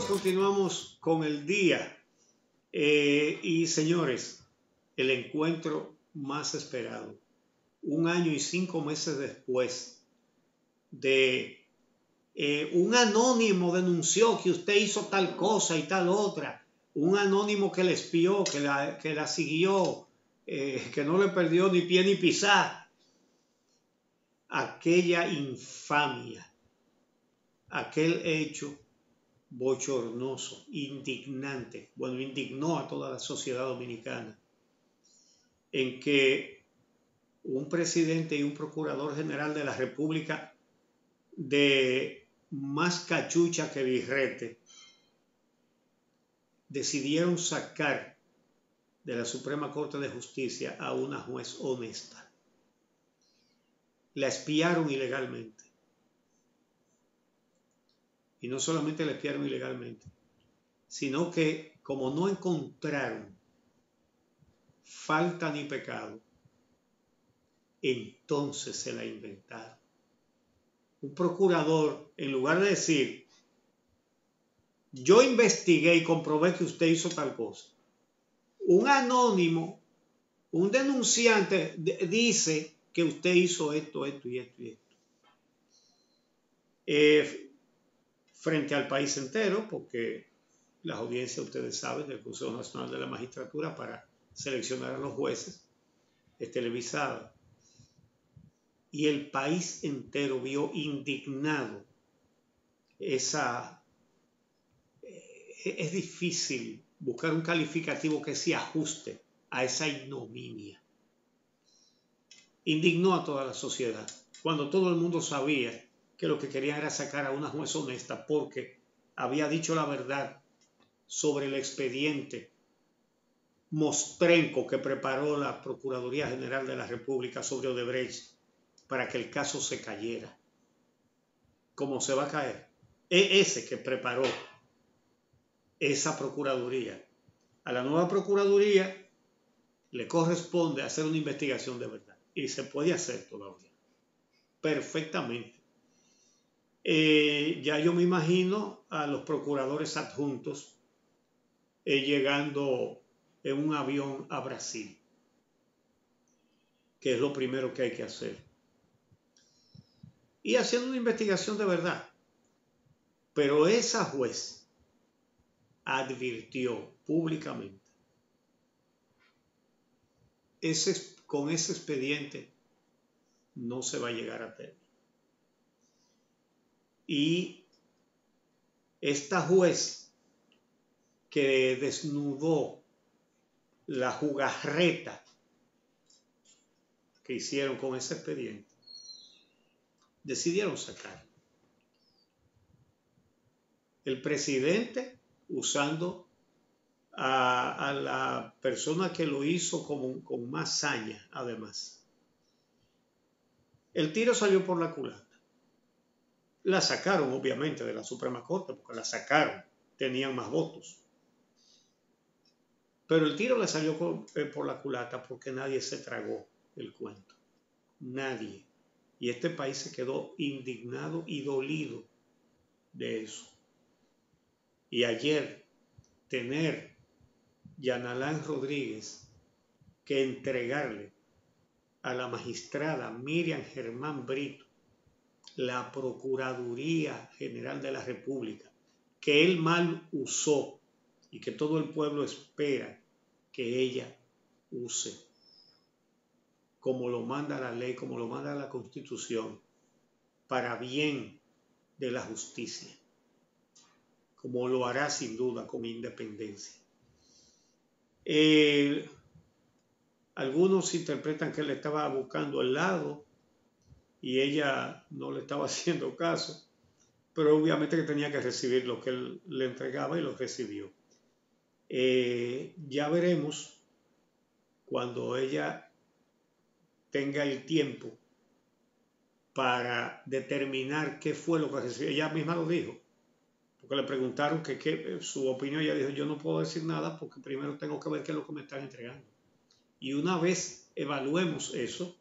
amigos, continuamos con el día. Y señores, el encuentro más esperado, 1 año y 5 meses después de un anónimo denunció que usted hizo tal cosa y tal otra, un anónimo que le espió, que la siguió, que no le perdió ni pie ni pisar. Aquella infamia, aquel hecho bochornoso, indignante, bueno, indignó a toda la sociedad dominicana, en que un presidente y un procurador general de la República, de más cachucha que birrete, decidieron sacar de la Suprema Corte de Justicia a una juez honesta. La espiaron ilegalmente. Y no solamente la espiaron ilegalmente, sino que como no encontraron falta ni pecado, entonces se la inventaron. Un procurador, en lugar de decir, yo investigué y comprobé que usted hizo tal cosa, un anónimo, un denunciante dice que usted hizo esto, esto y esto y esto. Frente al país entero, porque las audiencias, ustedes saben, del Consejo Nacional de la Magistratura para seleccionar a los jueces es televisada. Y el país entero vio indignado esa... Es difícil buscar un calificativo que se ajuste a esa ignominia. Indignó a toda la sociedad, cuando todo el mundo sabía que lo que querían era sacar a una juez honesta porque había dicho la verdad sobre el expediente mostrenco que preparó la Procuraduría General de la República sobre Odebrecht para que el caso se cayera. ¿Cómo se va a caer? Es ese que preparó esa Procuraduría. A la nueva Procuraduría le corresponde hacer una investigación de verdad. Y se puede hacer todavía. Perfectamente. Ya yo me imagino a los procuradores adjuntos llegando en un avión a Brasil, que es lo primero que hay que hacer. Y haciendo una investigación de verdad. Pero esa juez advirtió públicamente, con ese expediente no se va a llegar a término. Y esta juez que desnudó la jugarreta que hicieron con ese expediente, decidieron sacar. El presidente usando a la persona que lo hizo con más saña, además. El tiro salió por la culata. La sacaron, obviamente, de la Suprema Corte, porque la sacaron, tenían más votos. Pero el tiro le salió por la culata porque nadie se tragó el cuento. Nadie. Y este país se quedó indignado y dolido de eso. Y ayer, tener Yanalán Rodríguez que entregarle a la magistrada Miriam Germán Brito la Procuraduría General de la República, que él mal usó y que todo el pueblo espera que ella use, como lo manda la ley, como lo manda la Constitución, para bien de la justicia, como lo hará sin duda con independencia. Algunos interpretan que él estaba buscando el lado y ella no le estaba haciendo caso, pero obviamente que tenía que recibir lo que él le entregaba y lo recibió. Ya veremos cuando ella tenga el tiempo para determinar qué fue lo que recibió. Ella misma lo dijo, porque le preguntaron que su opinión. Ella dijo, yo no puedo decir nada porque primero tengo que ver qué es lo que me están entregando. Y una vez evaluemos eso,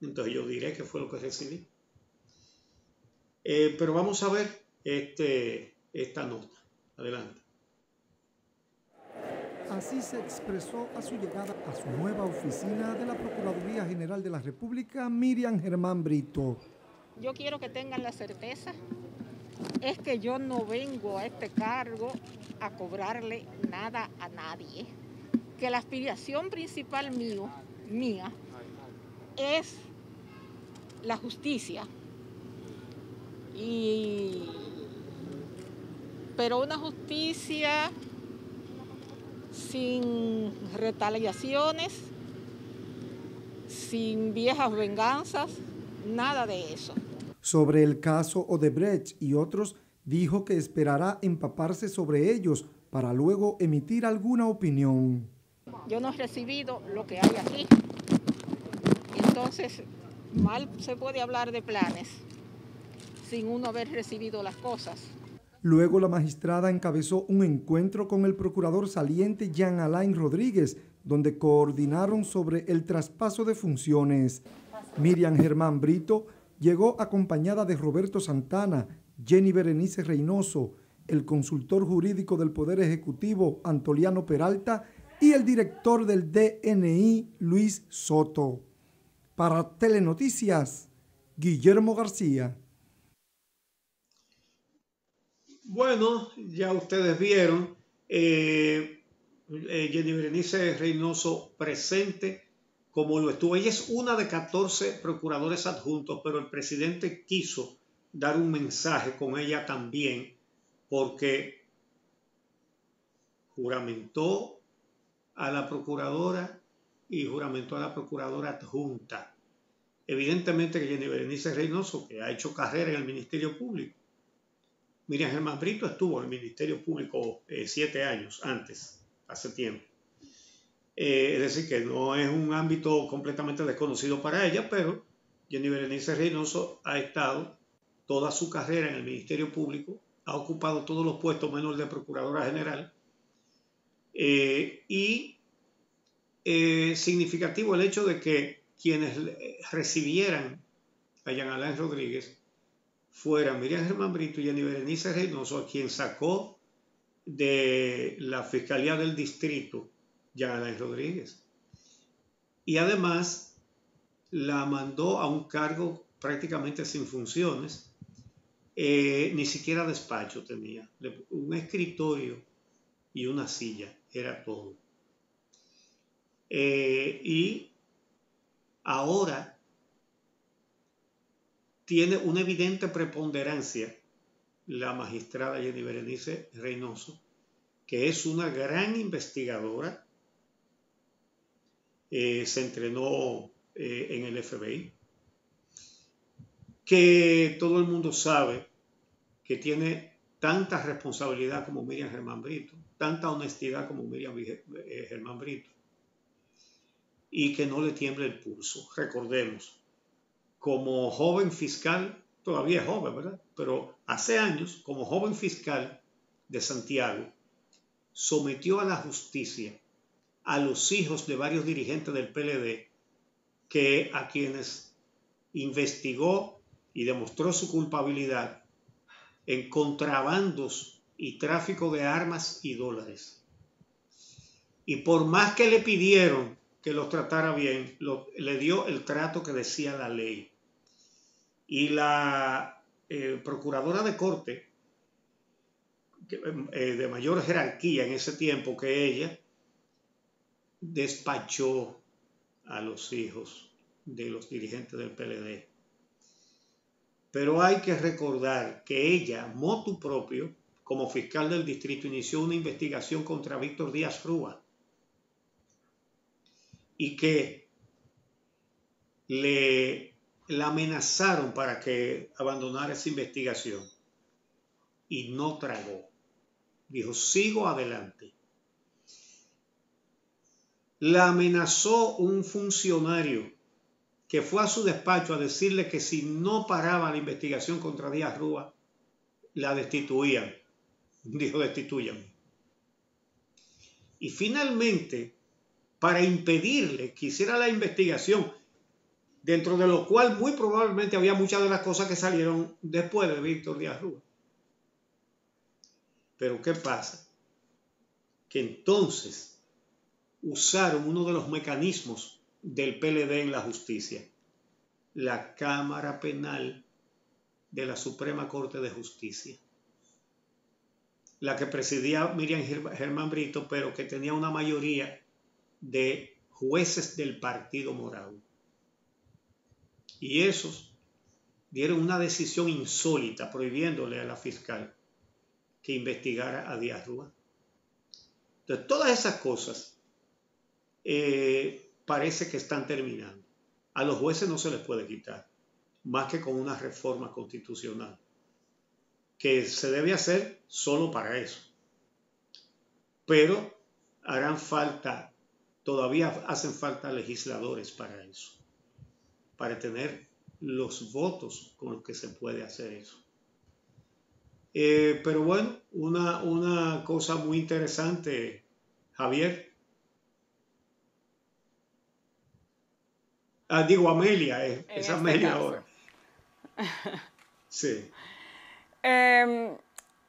entonces yo diré qué fue lo que recibí. Pero vamos a ver esta nota. Adelante. Así se expresó a su llegada a su nueva oficina de la Procuraduría General de la República, Miriam Germán Brito. Yo quiero que tengan la certeza, es que yo no vengo a este cargo a cobrarle nada a nadie. Que la aspiración principal mía es la justicia. Pero una justicia sin retaliaciones, sin viejas venganzas, nada de eso. Sobre el caso Odebrecht y otros, dijo que esperará empaparse sobre ellos para luego emitir alguna opinión. Yo no he recibido lo que hay aquí. Entonces, mal se puede hablar de planes sin uno haber recibido las cosas. Luego la magistrada encabezó un encuentro con el procurador saliente Jean Alain Rodríguez, donde coordinaron sobre el traspaso de funciones. Miriam Germán Brito llegó acompañada de Roberto Santana, Jenny Berenice Reynoso, el consultor jurídico del Poder Ejecutivo Antoliano Peralta y el director del DNI Luis Soto. Para Telenoticias, Guillermo García. Bueno, ya ustedes vieron, Jenny Berenice Reynoso presente como lo estuvo. Ella es una de 14 procuradores adjuntos, pero el presidente quiso dar un mensaje con ella también, porque juramentó a la procuradora y juramentó a la procuradora adjunta. Evidentemente que Jenny Berenice Reynoso, que ha hecho carrera en el Ministerio Público, Miriam Germán Brito estuvo en el Ministerio Público 7 años antes, hace tiempo. Es decir, que no es un ámbito completamente desconocido para ella, pero Jenny Berenice Reynoso ha estado toda su carrera en el Ministerio Público, ha ocupado todos los puestos menos el de Procuradora General. Significativo el hecho de que quienes recibieran a Jean Alain Rodríguez fueran Miriam Germán Brito y Jenny Berenice Reynoso, a quien sacó de la Fiscalía del Distrito Jean Alain Rodríguez. Y además la mandó a un cargo prácticamente sin funciones, ni siquiera despacho tenía, un escritorio y una silla, era todo. Y ahora tiene una evidente preponderancia la magistrada Jenny Berenice Reynoso, que es una gran investigadora, se entrenó en el FBI, que todo el mundo sabe que tiene tanta responsabilidad como Miriam Germán Brito, tanta honestidad como Miriam Germán Brito, y que no le tiembla el pulso. Recordemos, como joven fiscal, todavía es joven, ¿verdad? Pero hace años, como joven fiscal de Santiago, sometió a la justicia a los hijos de varios dirigentes del PLD, a quienes investigó y demostró su culpabilidad en contrabandos y tráfico de armas y dólares. Y por más que le pidieron que los tratara bien, le dio el trato que decía la ley. Y la procuradora de corte, de mayor jerarquía en ese tiempo que ella, despachó a los hijos de los dirigentes del PLD. Pero hay que recordar que ella, motu propio, como fiscal del distrito, inició una investigación contra Víctor Díaz Rúa y que la amenazaron para que abandonara esa investigación y no tragó. Dijo, sigo adelante. La amenazó un funcionario que fue a su despacho a decirle que si no paraba la investigación contra Díaz Rúa, la destituían. Dijo, destituyanme. Y finalmente, para impedirle que hiciera la investigación, dentro de lo cual muy probablemente había muchas de las cosas que salieron después de Víctor Díaz Rúa, Pero ¿qué pasa? Que entonces usaron uno de los mecanismos del PLD en la justicia, la Cámara Penal de la Suprema Corte de Justicia, la que presidía Miriam Germán Brito, pero que tenía una mayoría de jueces del Partido Morado. Y esos dieron una decisión insólita prohibiéndole a la fiscal que investigara a Díaz Rúa. Entonces, todas esas cosas parece que están terminando. A los jueces no se les puede quitar, más que con una reforma constitucional, que se debe hacer solo para eso. Pero todavía hacen falta legisladores para eso, para tener los votos con los que se puede hacer eso. Pero bueno, una cosa muy interesante, Javier. Digo Amelia, es Amelia ahora. Sí.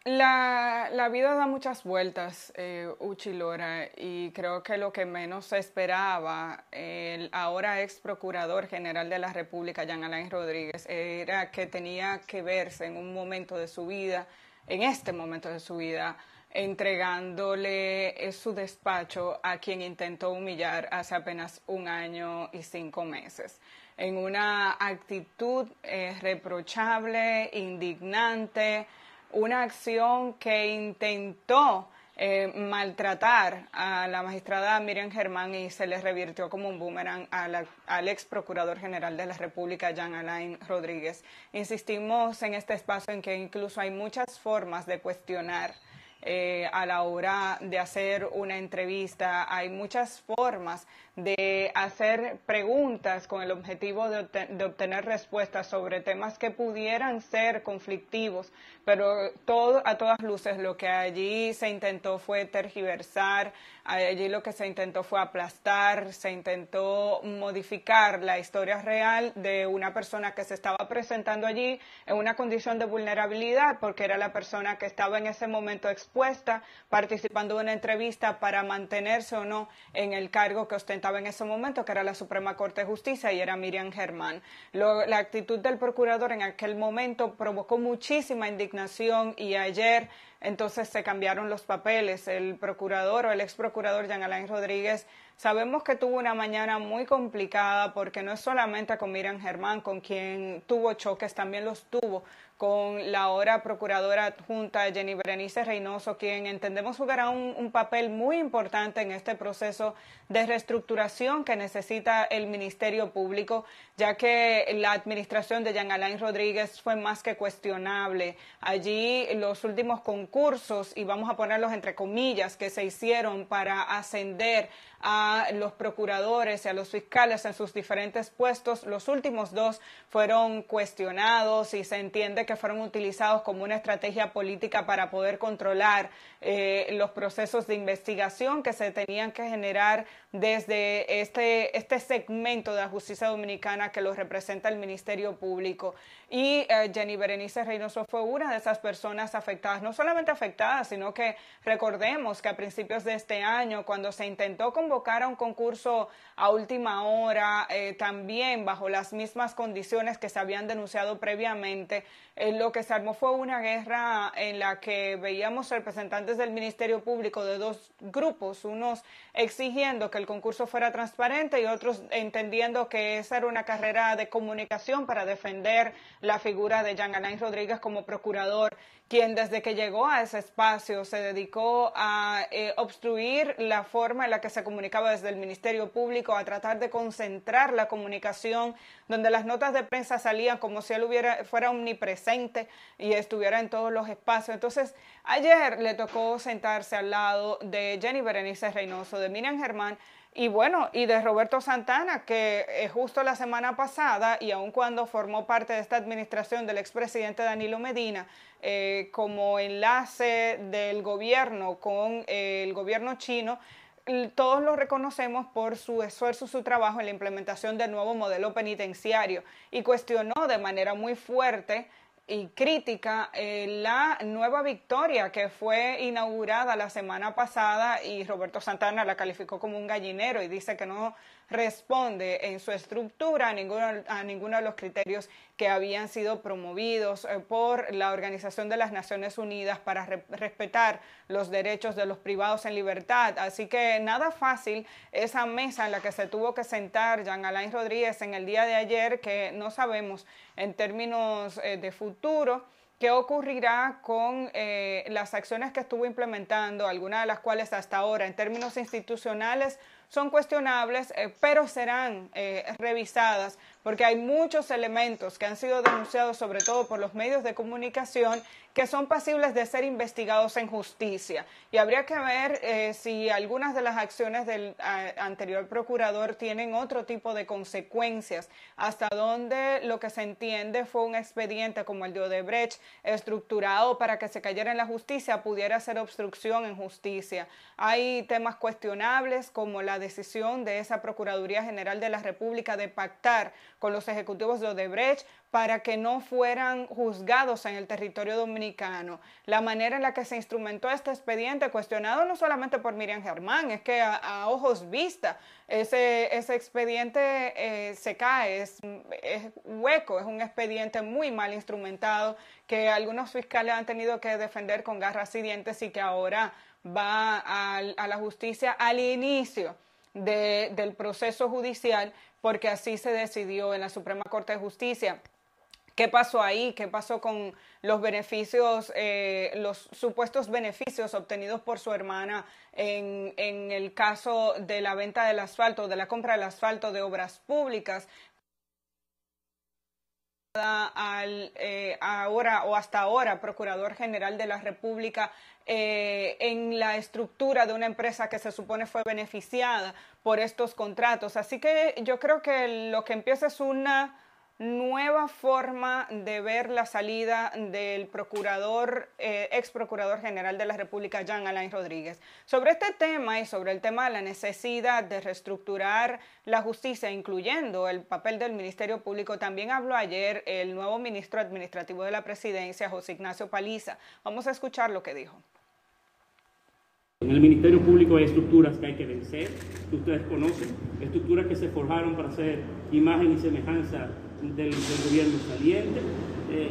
La vida da muchas vueltas, Uchi Lora, y creo que lo que menos se esperaba el ahora ex procurador general de la República, Jean Alain Rodríguez, era que tenía que verse en un momento de su vida, en este momento de su vida, entregándole su despacho a quien intentó humillar hace apenas 1 año y 5 meses. En una actitud reprochable, indignante, una acción que intentó maltratar a la magistrada Miriam Germán y se le revirtió como un boomerang al ex procurador general de la República, Jean Alain Rodríguez. Insistimos en este espacio en que incluso hay muchas formas de cuestionar a la hora de hacer una entrevista, hay muchas formas de hacer preguntas con el objetivo de obtener respuestas sobre temas que pudieran ser conflictivos, pero a todas luces lo que allí se intentó fue tergiversar, allí lo que se intentó fue aplastar, se intentó modificar la historia real de una persona que se estaba presentando allí en una condición de vulnerabilidad, porque era la persona que estaba en ese momento expuesta, participando de una entrevista para mantenerse o no en el cargo que ostentaba en ese momento, que era la Suprema Corte de Justicia, y era Miriam Germán. La actitud del procurador en aquel momento provocó muchísima indignación, y ayer entonces se cambiaron los papeles. El procurador o el ex procurador Jean Alain Rodríguez, sabemos que tuvo una mañana muy complicada, porque no es solamente con Miriam Germán con quien tuvo choques, también los tuvo con la ahora procuradora adjunta Jenny Berenice Reynoso, quien entendemos jugará un papel muy importante en este proceso de reestructuración que necesita el Ministerio Público, ya que la administración de Jean Alain Rodríguez fue más que cuestionable. Allí los últimos concursos, y vamos a ponerlos entre comillas, que se hicieron para ascender a los procuradores y a los fiscales en sus diferentes puestos, los últimos 2 fueron cuestionados y se entiende que fueron utilizados como una estrategia política para poder controlar los procesos de investigación que se tenían que generar desde este segmento de la justicia dominicana que lo representa el Ministerio Público. Y Jenny Berenice Reynoso fue una de esas personas afectadas, no solamente afectadas, sino que recordemos que a principios de este año, cuando se intentó convocar a un concurso a última hora, también bajo las mismas condiciones que se habían denunciado previamente, lo que se armó fue una guerra en la que veíamos representantes del Ministerio Público de 2 grupos, unos exigiendo que el concurso fuera transparente y otros entendiendo que esa era una carrera de comunicación para defender la figura de Jean Alain Rodríguez como procurador, quien desde que llegó a ese espacio se dedicó a obstruir la forma en la que se comunicaba desde el Ministerio Público, a tratar de concentrar la comunicación, donde las notas de prensa salían como si él fuera omnipresente y estuviera en todos los espacios. Entonces, ayer le tocó sentarse al lado de Jenny Berenice Reynoso, de Miriam Germán, y bueno, y de Roberto Santana, que justo la semana pasada, y aun cuando formó parte de esta administración del expresidente Danilo Medina, como enlace del gobierno con el gobierno chino, todos lo reconocemos por su esfuerzo, su trabajo en la implementación del nuevo modelo penitenciario, y cuestionó de manera muy fuerte y crítica la nueva Victoria que fue inaugurada la semana pasada, y Roberto Santana la calificó como un gallinero y dice que no responde en su estructura a ninguno de los criterios que habían sido promovidos por la Organización de las Naciones Unidas para respetar los derechos de los privados en libertad. Así que nada fácil esa mesa en la que se tuvo que sentar Jean Alain Rodríguez en el día de ayer, que no sabemos en términos de futuro qué ocurrirá con las acciones que estuvo implementando, algunas de las cuales hasta ahora en términos institucionales son cuestionables, pero serán revisadas, porque hay muchos elementos que han sido denunciados, sobre todo por los medios de comunicación, que son pasibles de ser investigados en justicia. Y habría que ver si algunas de las acciones del anterior procurador tienen otro tipo de consecuencias, hasta donde lo que se entiende fue un expediente como el de Odebrecht, estructurado para que se cayera en la justicia, pudiera ser obstrucción en justicia. Hay temas cuestionables como la decisión de esa Procuraduría General de la República de pactar con los ejecutivos de Odebrecht para que no fueran juzgados en el territorio dominicano. La manera en la que se instrumentó este expediente, cuestionado no solamente por Miriam Germán, es que a ojos vista ese expediente se cae, es hueco, es un expediente muy mal instrumentado que algunos fiscales han tenido que defender con garras y dientes, y que ahora va a la justicia al inicio del proceso judicial, porque así se decidió en la Suprema Corte de Justicia. ¿Qué pasó ahí? ¿Qué pasó con los beneficios, los supuestos beneficios obtenidos por su hermana en el caso de la venta del asfalto, de la compra del asfalto de obras públicas? Hasta ahora Procurador General de la República, en la estructura de una empresa que se supone fue beneficiada por estos contratos. Así que yo creo que lo que empieza es una nueva forma de ver la salida del ex procurador general de la República, Jean Alain Rodríguez. Sobre este tema y sobre el tema de la necesidad de reestructurar la justicia, incluyendo el papel del Ministerio Público, también habló ayer el nuevo ministro administrativo de la Presidencia, José Ignacio Paliza. Vamos a escuchar lo que dijo. En el Ministerio Público hay estructuras que hay que vencer, que ustedes conocen, estructuras que se forjaron para hacer imagen y semejanza del gobierno saliente,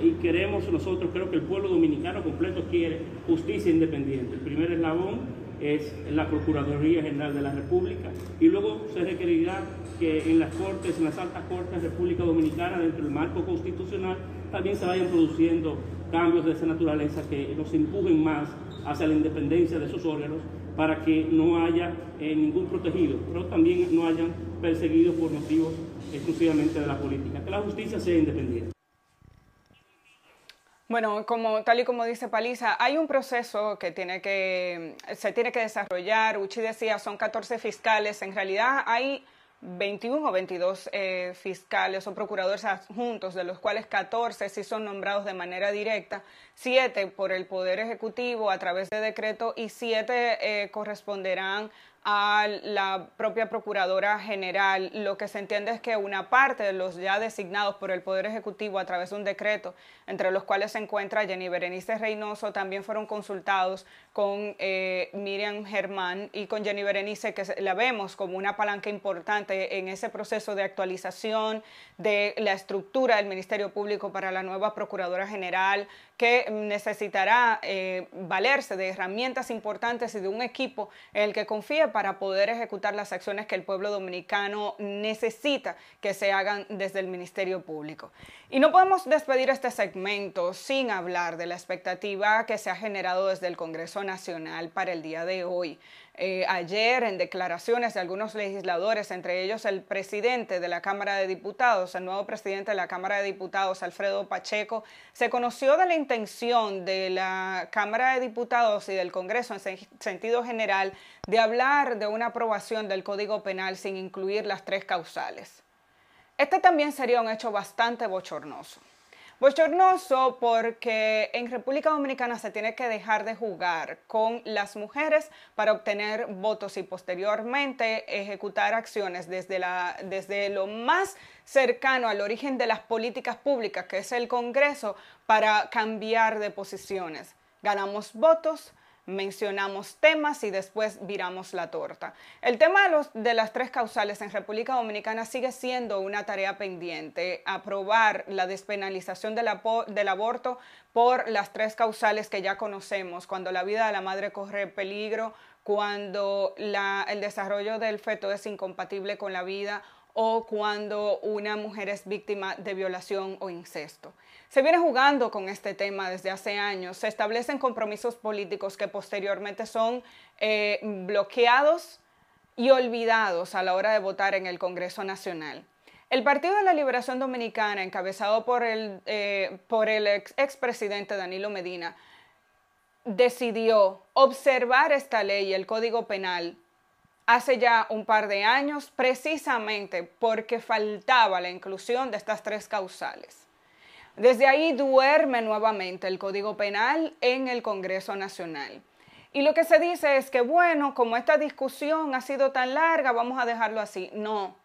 y queremos nosotros, creo que el pueblo dominicano completo quiere justicia independiente. El primer eslabón es la Procuraduría General de la República, y luego se requerirá que en las cortes, en las altas cortes de República Dominicana, dentro del marco constitucional, también se vayan produciendo cambios de esa naturaleza que nos empujen más hacia la independencia de esos órganos, para que no haya ningún protegido, pero también no hayan perseguidos por motivos exclusivamente de la política, que la justicia sea independiente. Bueno, tal y como dice Paliza, hay un proceso que se tiene que desarrollar. Uchi decía, son 14 fiscales, en realidad hay 21 o 22 fiscales o procuradores adjuntos, de los cuales 14 sí son nombrados de manera directa, 7 por el Poder Ejecutivo a través de decreto, y 7 corresponderán a la propia Procuradora General. Lo que se entiende es que una parte de los ya designados por el Poder Ejecutivo a través de un decreto, entre los cuales se encuentra Jenny Berenice Reynoso, también fueron consultados con Miriam Germán y con Jenny Berenice, que la vemos como una palanca importante en ese proceso de actualización de la estructura del Ministerio Público para la nueva Procuradora General, que necesitará valerse de herramientas importantes y de un equipo en el que confíe para poder ejecutar las acciones que el pueblo dominicano necesita que se hagan desde el Ministerio Público. Y no podemos despedir este segmento sin hablar de la expectativa que se ha generado desde el Congreso Nacional para el día de hoy. Ayer, en declaraciones de algunos legisladores, entre ellos el presidente de la Cámara de Diputados, el nuevo presidente de la Cámara de Diputados, Alfredo Pacheco, se conoció de la intención de la Cámara de Diputados y del Congreso en sentido general de hablar de una aprobación del Código Penal sin incluir las 3 causales. Este también sería un hecho bastante bochornoso. Bochornoso porque en República Dominicana se tiene que dejar de jugar con las mujeres para obtener votos y posteriormente ejecutar acciones desde lo más cercano al origen de las políticas públicas, que es el Congreso, para cambiar de posiciones. Ganamos votos, mencionamos temas y después viramos la torta. El tema de las 3 causales en República Dominicana sigue siendo una tarea pendiente. Aprobar la despenalización del aborto por las 3 causales que ya conocemos, cuando la vida de la madre corre peligro, cuando el desarrollo del feto es incompatible con la vida o cuando una mujer es víctima de violación o incesto. Se viene jugando con este tema desde hace años. Se establecen compromisos políticos que posteriormente son bloqueados y olvidados a la hora de votar en el Congreso Nacional. El Partido de la Liberación Dominicana, encabezado por el expresidente Danilo Medina, decidió observar esta ley, el Código Penal, hace ya un par de años, precisamente porque faltaba la inclusión de estas 3 causales. Desde ahí duerme nuevamente el Código Penal en el Congreso Nacional. Y lo que se dice es que, bueno, como esta discusión ha sido tan larga, vamos a dejarlo así. No.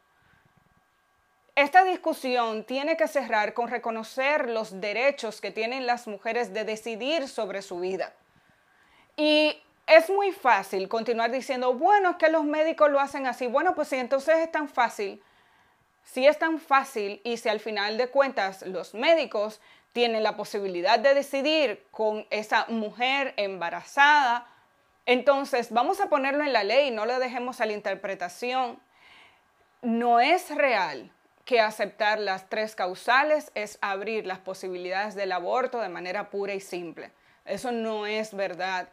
Esta discusión tiene que cerrar con reconocer los derechos que tienen las mujeres de decidir sobre su vida. Y es muy fácil continuar diciendo, bueno, es que los médicos lo hacen así. Bueno, pues si entonces es tan fácil, si es tan fácil y si al final de cuentas los médicos tienen la posibilidad de decidir con esa mujer embarazada, entonces vamos a ponerlo en la ley, no lo dejemos a la interpretación. No es real que aceptar las 3 causales es abrir las posibilidades del aborto de manera pura y simple. Eso no es verdad.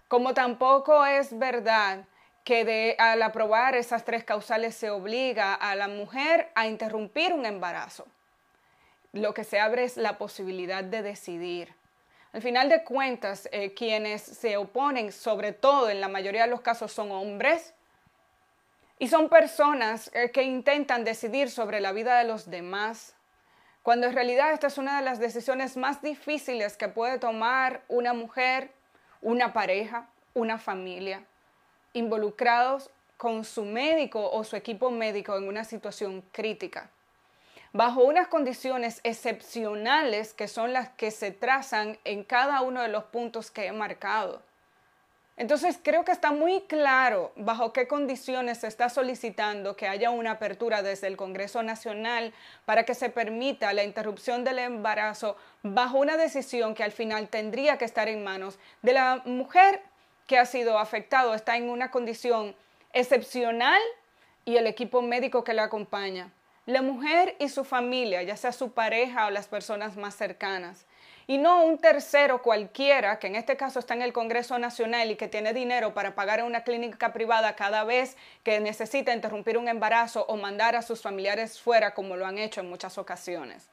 Como tampoco es verdad que al aprobar esas 3 causales se obliga a la mujer a interrumpir un embarazo. Lo que se abre es la posibilidad de decidir. Al final de cuentas, quienes se oponen, sobre todo en la mayoría de los casos, son hombres y son personas que intentan decidir sobre la vida de los demás, cuando en realidad esta es una de las decisiones más difíciles que puede tomar una mujer, una pareja, una familia, involucrados con su médico o su equipo médico en una situación crítica, bajo unas condiciones excepcionales que son las que se trazan en cada uno de los puntos que he marcado. Entonces creo que está muy claro bajo qué condiciones se está solicitando que haya una apertura desde el Congreso Nacional para que se permita la interrupción del embarazo bajo una decisión que al final tendría que estar en manos de la mujer que ha sido afectado, está en una condición excepcional y el equipo médico que la acompaña. La mujer y su familia, ya sea su pareja o las personas más cercanas. Y no un tercero cualquiera, que en este caso está en el Congreso Nacional y que tiene dinero para pagar en una clínica privada cada vez que necesita interrumpir un embarazo o mandar a sus familiares fuera, como lo han hecho en muchas ocasiones.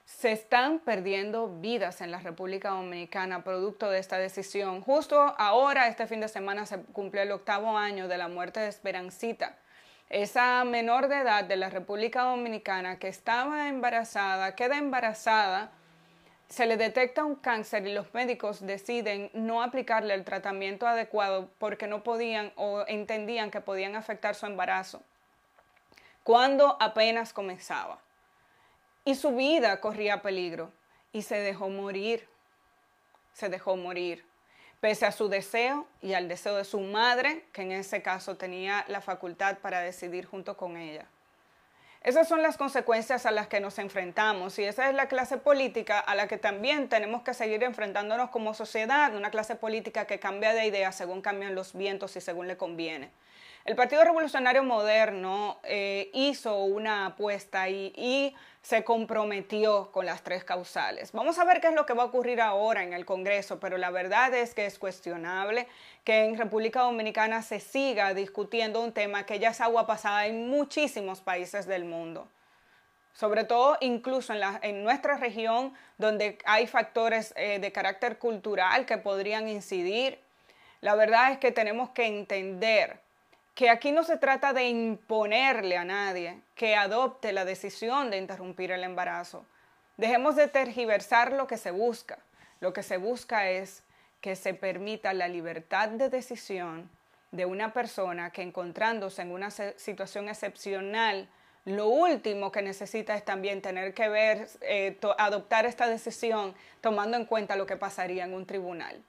Se están perdiendo vidas en la República Dominicana producto de esta decisión. Justo ahora, este fin de semana, se cumplió el 8º año de la muerte de Esperancita, esa menor de edad de la República Dominicana que estaba embarazada, queda embarazada, se le detecta un cáncer y los médicos deciden no aplicarle el tratamiento adecuado porque no podían o entendían que podían afectar su embarazo cuando apenas comenzaba. Y su vida corría peligro y se dejó morir. Se dejó morir, pese a su deseo y al deseo de su madre, que en ese caso tenía la facultad para decidir junto con ella. Esas son las consecuencias a las que nos enfrentamos y esa es la clase política a la que también tenemos que seguir enfrentándonos como sociedad, una clase política que cambia de ideas según cambian los vientos y según le conviene. El Partido Revolucionario Moderno hizo una apuesta y se comprometió con las 3 causales. Vamos a ver qué es lo que va a ocurrir ahora en el Congreso, pero la verdad es que es cuestionable que en República Dominicana se siga discutiendo un tema que ya es agua pasada en muchísimos países del mundo. Sobre todo incluso en nuestra región, donde hay factores de carácter cultural que podrían incidir. La verdad es que tenemos que entender que aquí no se trata de imponerle a nadie que adopte la decisión de interrumpir el embarazo. Dejemos de tergiversar lo que se busca. Lo que se busca es que se permita la libertad de decisión de una persona que, encontrándose en una situación excepcional, lo último que necesita es también tener que ver, adoptar esta decisión tomando en cuenta lo que pasaría en un tribunal.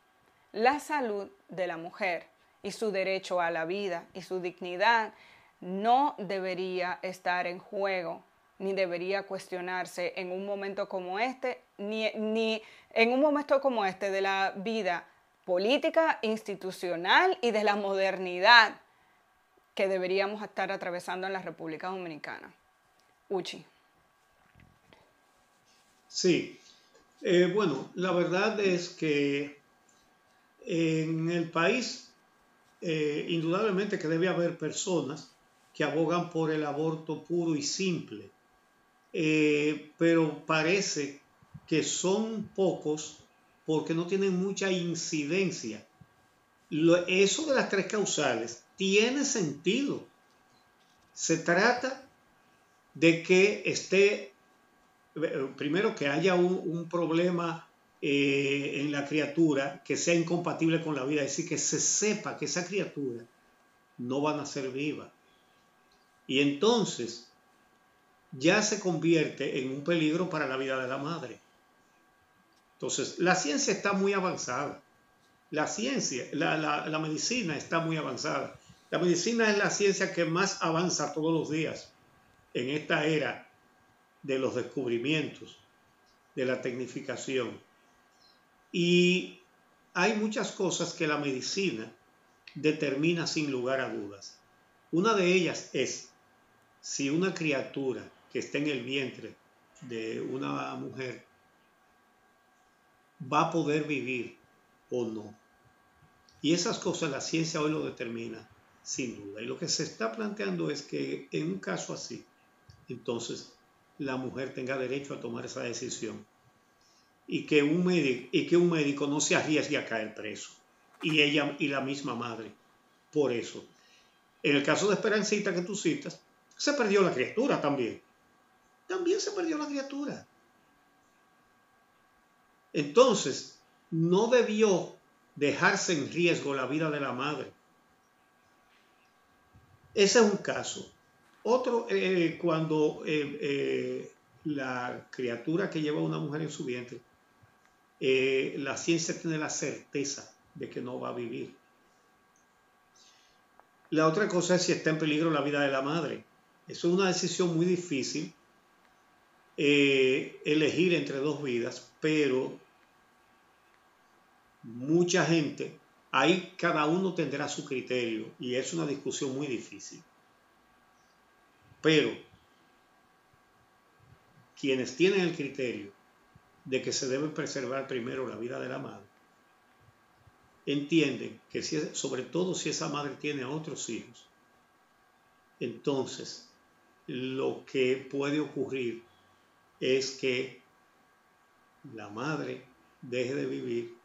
La salud de la mujer y su derecho a la vida y su dignidad no debería estar en juego, ni debería cuestionarse en un momento como este, ni en un momento como este de la vida política, institucional y de la modernidad que deberíamos estar atravesando en la República Dominicana. Uchi. Sí, bueno, la verdad es que en el país indudablemente que debe haber personas que abogan por el aborto puro y simple, pero parece que son pocos porque no tienen mucha incidencia. Eso de las 3 causales tiene sentido. Se trata de que esté, primero que haya un problema en la criatura que sea incompatible con la vida, es decir, que se sepa que esa criatura no va a nacer viva. Y entonces ya se convierte en un peligro para la vida de la madre. Entonces, la ciencia está muy avanzada. La ciencia, la medicina está muy avanzada. La medicina es la ciencia que más avanza todos los días en esta era de los descubrimientos, de la tecnificación. Y hay muchas cosas que la medicina determina sin lugar a dudas. Una de ellas es si una criatura que está en el vientre de una mujer va a poder vivir o no. Y esas cosas la ciencia hoy lo determina sin duda. Y lo que se está planteando es que en un caso así, entonces la mujer tenga derecho a tomar esa decisión y que un médico no se arriesgue a caer preso. Y ella y la misma madre. Por eso, en el caso de Esperancita que tú citas, se perdió la criatura también. También se perdió la criatura. Entonces, no debió dejarse en riesgo la vida de la madre. Ese es un caso. Otro, cuando la criatura que lleva una mujer en su vientre, la ciencia tiene la certeza de que no va a vivir. La otra cosa es si está en peligro la vida de la madre. Eso es una decisión muy difícil, elegir entre 2 vidas, pero mucha gente, ahí cada uno tendrá su criterio y es una discusión muy difícil. Pero quienes tienen el criterio de que se debe preservar primero la vida de la madre, entienden que sobre todo si esa madre tiene otros hijos, entonces lo que puede ocurrir es que la madre deje de vivir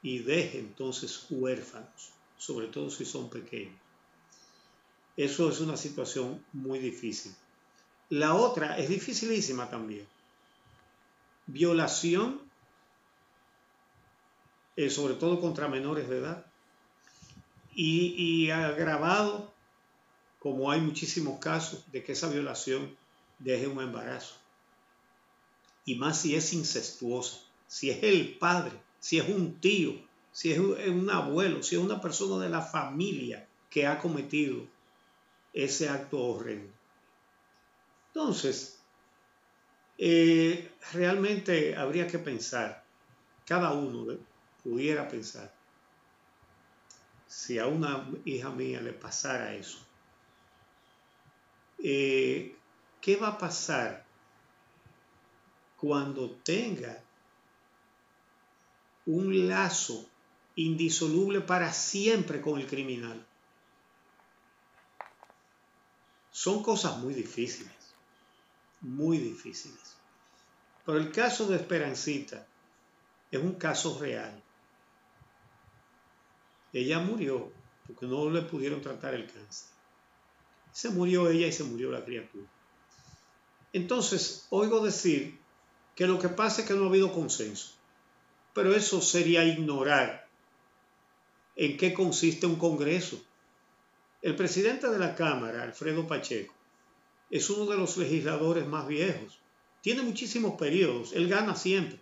y deje entonces huérfanos, sobre todo si son pequeños. Eso es una situación muy difícil. La otra es dificilísima también. Violación, sobre todo contra menores de edad, y agravado, como hay muchísimos casos, de que esa violación deje un embarazo. Y más si es incestuosa, si es el padre, si es un tío, si es un abuelo, si es una persona de la familia que ha cometido ese acto horrendo. Entonces, realmente habría que pensar, cada uno pudiera pensar, si a una hija mía le pasara eso, ¿qué va a pasar cuando tenga un lazo indisoluble para siempre con el criminal? Son cosas muy difíciles, muy difíciles. Pero el caso de Esperancita es un caso real. Ella murió porque no le pudieron tratar el cáncer. Se murió ella y se murió la criatura. Entonces, oigo decir que lo que pasa es que no ha habido consenso. Pero eso sería ignorar en qué consiste un Congreso. El presidente de la Cámara, Alfredo Pacheco, es uno de los legisladores más viejos. Tiene muchísimos periodos. Él gana siempre.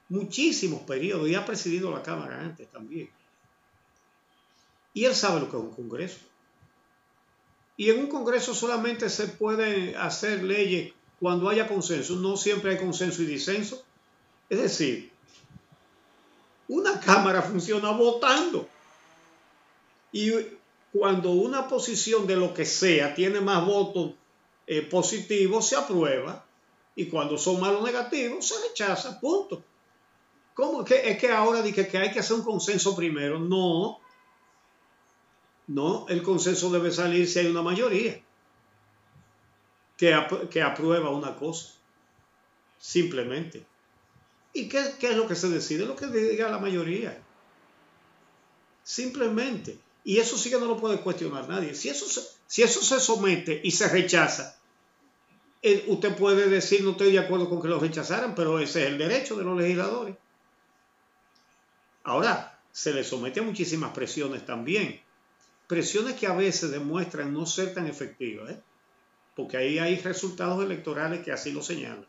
Muchísimos periodos. Y ha presidido la Cámara antes también. Y él sabe lo que es un Congreso. Y en un Congreso solamente se pueden hacer leyes cuando haya consenso. No siempre hay consenso y disenso. Es decir, una Cámara funciona votando. Y cuando una posición de lo que sea tiene más votos positivos, se aprueba. Y cuando son malos negativos, se rechaza. Punto. ¿Cómo? Es que ahora dije que hay que hacer un consenso primero. No. No, el consenso debe salir si hay una mayoría que aprueba una cosa. Simplemente. ¿Y qué es lo que se decide? Lo que diga la mayoría. Simplemente. Y eso sí que no lo puede cuestionar nadie. Si eso se somete y se rechaza, usted puede decir no estoy de acuerdo con que lo rechazaran, pero ese es el derecho de los legisladores. Ahora, se le somete a muchísimas presiones también. Presiones que a veces demuestran no ser tan efectivas, porque ahí hay resultados electorales que así lo señalan.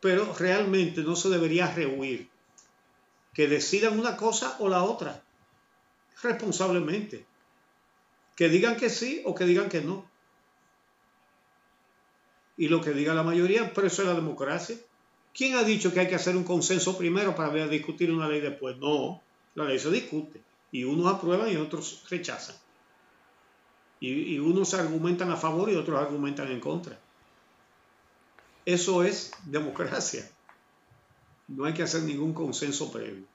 Pero realmente no se debería rehuir que decidan una cosa o la otra, responsablemente. Que digan que sí o que digan que no. Y lo que diga la mayoría, pero eso es la democracia. ¿Quién ha dicho que hay que hacer un consenso primero para discutir una ley después? No. La ley se discute y unos aprueban y otros rechazan. Y unos argumentan a favor y otros argumentan en contra. Eso es democracia. No hay que hacer ningún consenso previo,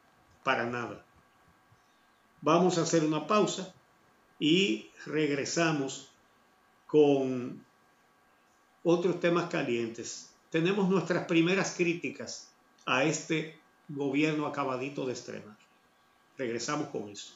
para nada. Vamos a hacer una pausa y regresamos con otros temas calientes. Tenemos nuestras primeras críticas a este gobierno acabadito de estrenar. Regresamos con eso.